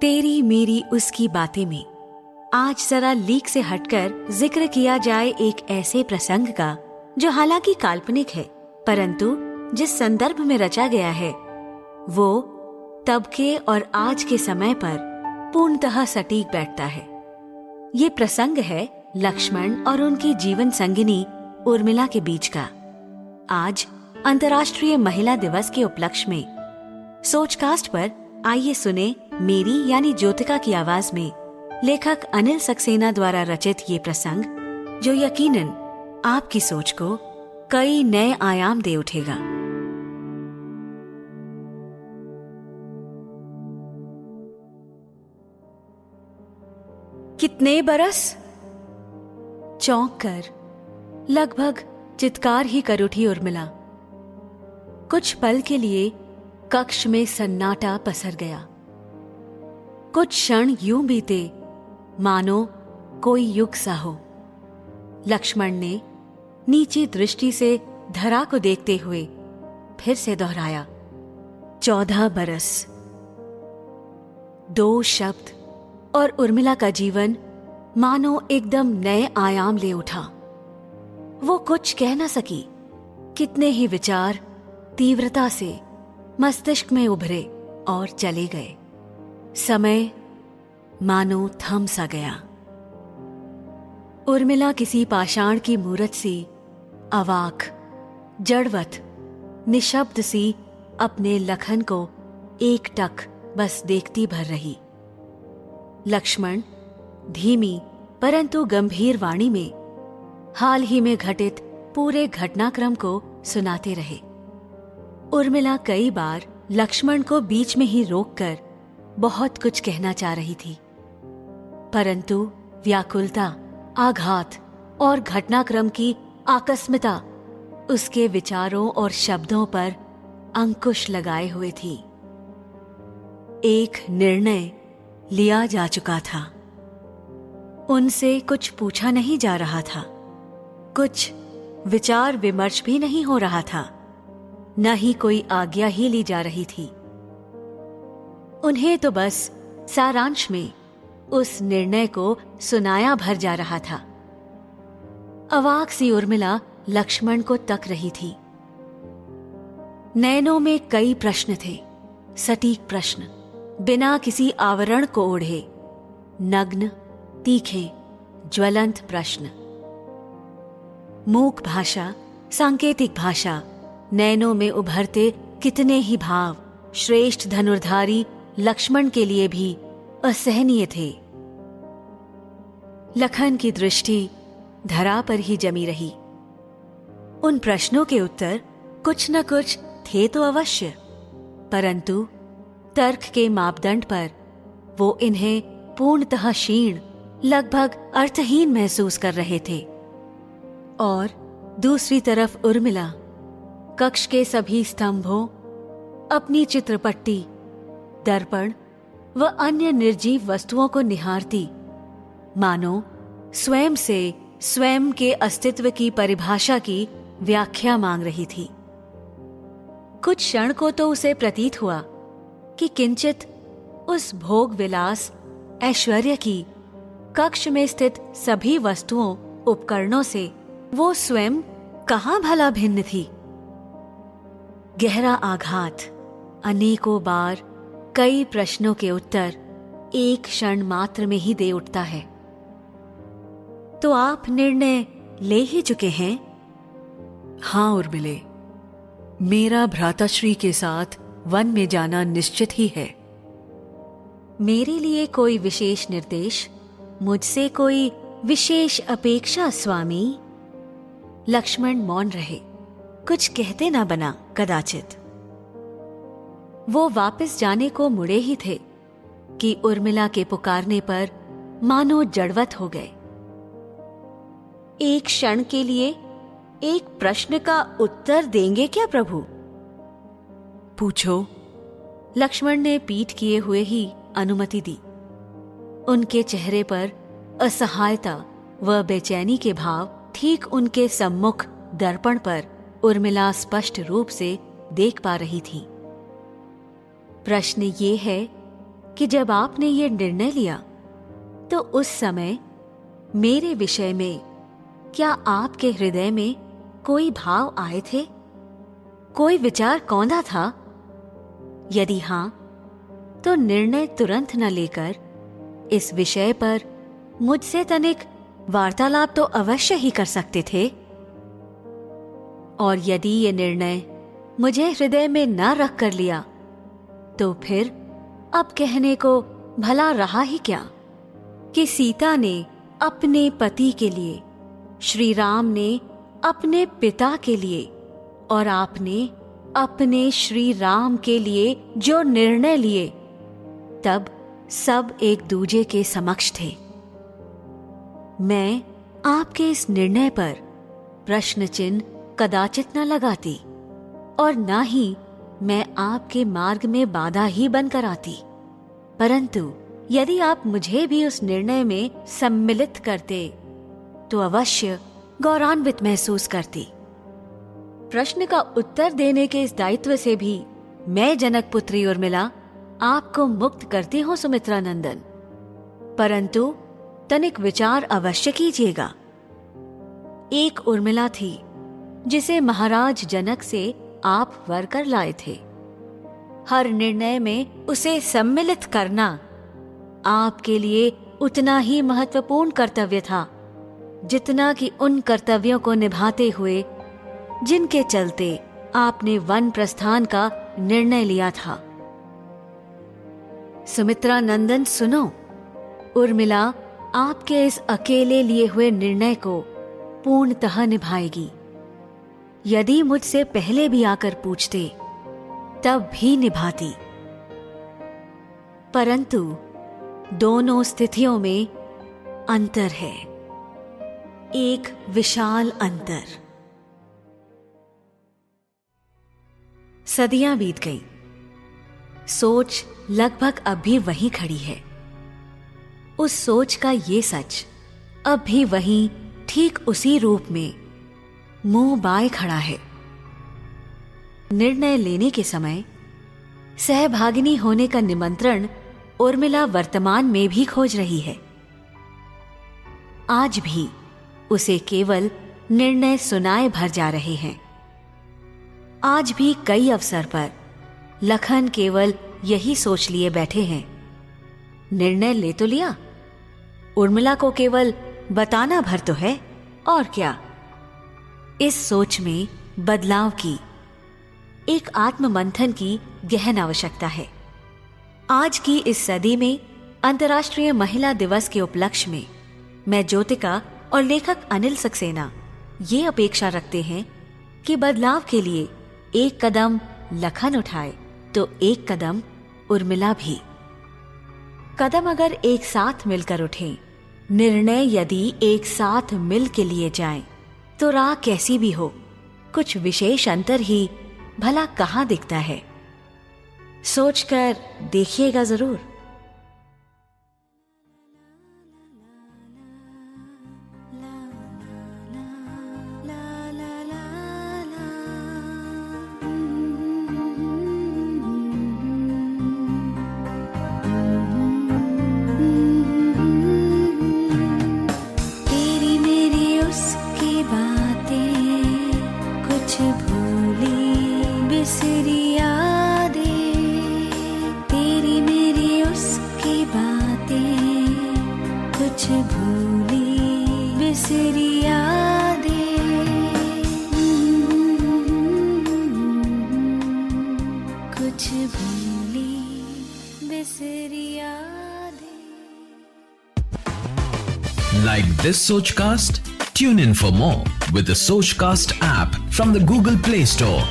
तेरी मेरी उसकी बातें में आज जरा लीक से हटकर जिक्र किया जाए एक ऐसे प्रसंग का जो हालांकि काल्पनिक है, परंतु जिस संदर्भ में रचा गया है वो तब के और आज के समय पर पूर्णतः सटीक बैठता है। ये प्रसंग है लक्ष्मण और उनकी जीवन संगिनी उर्मिला के बीच का। आज अंतर्राष्ट्रीय महिला दिवस के उपलक्ष्य में सोचकास्ट पर आइए सुने मेरी यानी ज्योतिका की आवाज में लेखक अनिल सक्सेना द्वारा रचित ये प्रसंग, जो यकीनन आपकी सोच को कई नए आयाम दे उठेगा। कितने बरस? चौंक कर लगभग चित्कार ही कर उठी उर्मिला। कुछ पल के लिए कक्ष में सन्नाटा पसर गया। कुछ क्षण यूं बीते मानो कोई युग सा हो। लक्ष्मण ने नीची दृष्टि से धरा को देखते हुए फिर से दोहराया, 14 बरस। 2 शब्द और उर्मिला का जीवन मानो एकदम नए आयाम ले उठा। वो कुछ कह न सकी। कितने ही विचार तीव्रता से मस्तिष्क में उभरे और चले गए। समय मानो थम सा गया। उर्मिला किसी पाषाण की मूरत सी अवाक, जड़वत, निशब्द सी अपने लखन को एकटक बस देखती भर रही। लक्ष्मण धीमी परंतु गंभीर वाणी में हाल ही में घटित पूरे घटनाक्रम को सुनाते रहे। उर्मिला कई बार लक्ष्मण को बीच में ही रोककर बहुत कुछ कहना चाह रही थी, परंतु व्याकुलता, आघात और घटनाक्रम की आकस्मिकता उसके विचारों और शब्दों पर अंकुश लगाए हुए थी। एक निर्णय लिया जा चुका था। उनसे कुछ पूछा नहीं जा रहा था, कुछ विचार विमर्श भी नहीं हो रहा था, न ही कोई आज्ञा ही ली जा रही थी। उन्हें तो बस सारांश में उस निर्णय को सुनाया भर जा रहा था। अवाक सी उर्मिला लक्ष्मण को तक रही थी। नैनों में कई प्रश्न थे, सटीक प्रश्न, बिना किसी आवरण को ओढ़े, नग्न, तीखे, ज्वलंत प्रश्न। मूक भाषा, सांकेतिक भाषा, नैनों में उभरते कितने ही भाव श्रेष्ठ धनुर्धारी लक्ष्मण के लिए भी असहनीय थे। लखन की दृष्टि धरा पर ही जमी रही। उन प्रश्नों के उत्तर कुछ न कुछ थे तो अवश्य, परंतु तर्क के मापदंड पर वो इन्हें पूर्णतः क्षीण, लगभग अर्थहीन महसूस कर रहे थे। और दूसरी तरफ उर्मिला कक्ष के सभी स्तंभों, अपनी चित्रपट्टी, दर्पण व अन्य निर्जीव वस्तुओं को निहारती, मानो स्वयं से स्वयं के अस्तित्व की परिभाषा की व्याख्या मांग रही थी। कुछ क्षण को तो उसे प्रतीत हुआ कि किंचित उस भोग विलास ऐश्वर्य की कक्ष में स्थित सभी वस्तुओं उपकरणों से वो स्वयं कहाँ भला भिन्न थी। गहरा आघात, अनेकों बार कई प्रश्नों के उत्तर एक क्षण मात्र में ही दे उठता है। तो आप निर्णय ले ही चुके हैं? हाँ उर्मिले, मेरा भ्राताश्री के साथ वन में जाना निश्चित ही है। मेरे लिए कोई विशेष निर्देश, मुझसे कोई विशेष अपेक्षा स्वामी? लक्ष्मण मौन रहे, कुछ कहते ना बना कदाचित। वो वापस जाने को मुड़े ही थे कि उर्मिला के पुकारने पर मानो जड़वत हो गए। एक क्षण के लिए एक प्रश्न का उत्तर देंगे क्या प्रभु? पूछो। लक्ष्मण ने पीठ किए हुए ही अनुमति दी। उनके चेहरे पर असहायता व बेचैनी के भाव ठीक उनके सम्मुख दर्पण पर उर्मिला स्पष्ट रूप से देख पा रही थी। प्रश्न ये है कि जब आपने ये निर्णय लिया तो उस समय मेरे विषय में क्या आपके हृदय में कोई भाव आए थे, कोई विचार कौंधा था? यदि हां, तो निर्णय तुरंत न लेकर इस विषय पर मुझसे तनिक वार्तालाप तो अवश्य ही कर सकते थे। और यदि ये निर्णय मुझे हृदय में न रख कर लिया तो फिर अब कहने को भला रहा ही क्या कि सीता ने अपने पति के लिए, श्री राम ने अपने पिता के लिए और आपने अपने श्री राम के लिए जो निर्णय लिए, तब सब एक दूजे के समक्ष थे। मैं आपके इस निर्णय पर प्रश्न चिन्ह कदाचित न लगाती और न ही मैं आपके मार्ग में बाधा ही बनकर आती, परंतु यदि आप मुझे भी उस निर्णय में सम्मिलित करते तो अवश्य गौरवान्वित महसूस करती। प्रश्न का उत्तर देने के इस दायित्व से भी मैं जनक पुत्री उर्मिला आपको मुक्त करती हूँ सुमित्रा नंदन, परंतु तनिक विचार अवश्य कीजिएगा। एक उर्मिला थी जिसे महाराज जनक से आप वर कर लाए थे। हर निर्णय में उसे सम्मिलित करना आपके लिए उतना ही महत्वपूर्ण कर्तव्य था जितना कि उन कर्तव्यों को निभाते हुए जिनके चलते आपने वन प्रस्थान का निर्णय लिया था। सुमित्रा नंदन सुनो, उर्मिला आपके इस अकेले लिए हुए निर्णय को पूर्णतः निभाएगी। यदि मुझसे पहले भी आकर पूछते तब भी निभाती, परंतु दोनों स्थितियों में अंतर है, एक विशाल अंतर। सदियां बीत गईं, सोच लगभग अब भी वहीं खड़ी है। उस सोच का ये सच अब भी वहीं ठीक उसी रूप में मुंह बाए खड़ा है। निर्णय लेने के समय सहभागिनी होने का निमंत्रण उर्मिला वर्तमान में भी खोज रही है। आज भी उसे केवल निर्णय सुनाए भर जा रहे हैं। आज भी कई अवसर पर लखन केवल यही सोच लिए बैठे हैं, निर्णय ले तो लिया, उर्मिला को केवल बताना भर तो है, और क्या। इस सोच में बदलाव की, एक आत्ममंथन की गहन आवश्यकता है। आज की इस सदी में अंतर्राष्ट्रीय महिला दिवस के उपलक्ष्य में मैं ज्योतिका और लेखक अनिल सक्सेना ये अपेक्षा रखते हैं कि बदलाव के लिए एक कदम लखन उठाए तो एक कदम उर्मिला भी। कदम अगर एक साथ मिलकर उठें, निर्णय यदि एक साथ मिल के लिए जाएं, तो राह कैसी भी हो, कुछ विशेष अंतर ही भला कहाँ दिखता है। सोचकर देखिएगा जरूर। Like this Sochcast? Tune in for more with the Sochcast app from the Google Play Store.